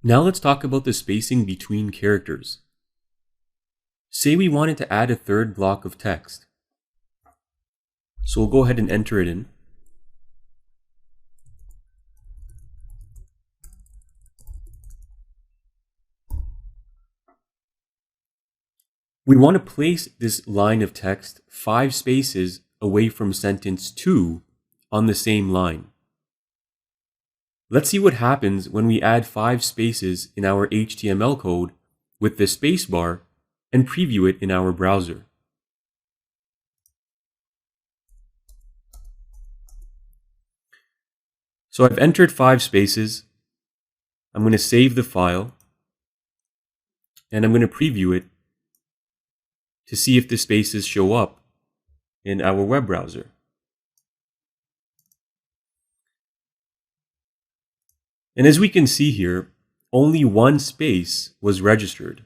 Now let's talk about the spacing between characters. Say we wanted to add a third block of text. So we'll go ahead and enter it in. We want to place this line of text 5 spaces away from sentence 2 on the same line. Let's see what happens when we add 5 spaces in our HTML code with the spacebar and preview it in our browser. So I've entered 5 spaces. I'm going to save the file and I'm going to preview it to see if the spaces show up in our web browser. And as we can see here, only 1 space was registered.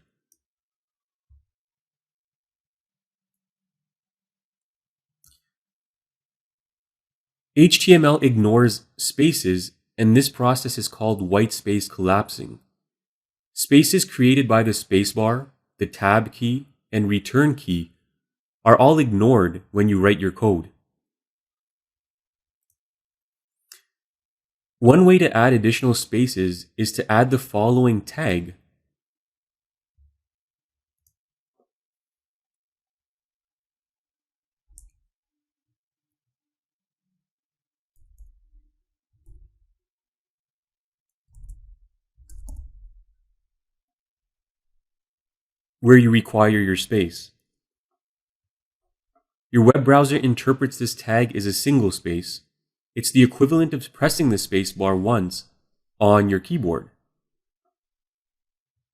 HTML ignores spaces, and this process is called whitespace collapsing. Spaces created by the spacebar, the tab key, and return key are all ignored when you write your code. One way to add additional spaces is to add the following tag . Where you require your space. Your web browser interprets this tag as a single space. It's the equivalent of pressing the spacebar once on your keyboard.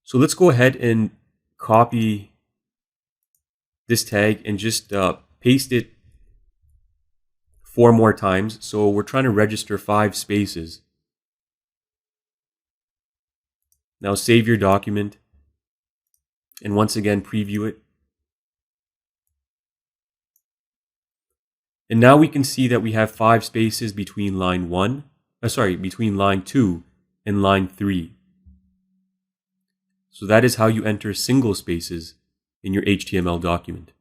So let's go ahead and copy this tag and just paste it 4 more times. So we're trying to register 5 spaces. Now save your document and once again preview it. And now we can see that we have 5 spaces between line 2 and line 3. So that is how you enter single spaces in your HTML document.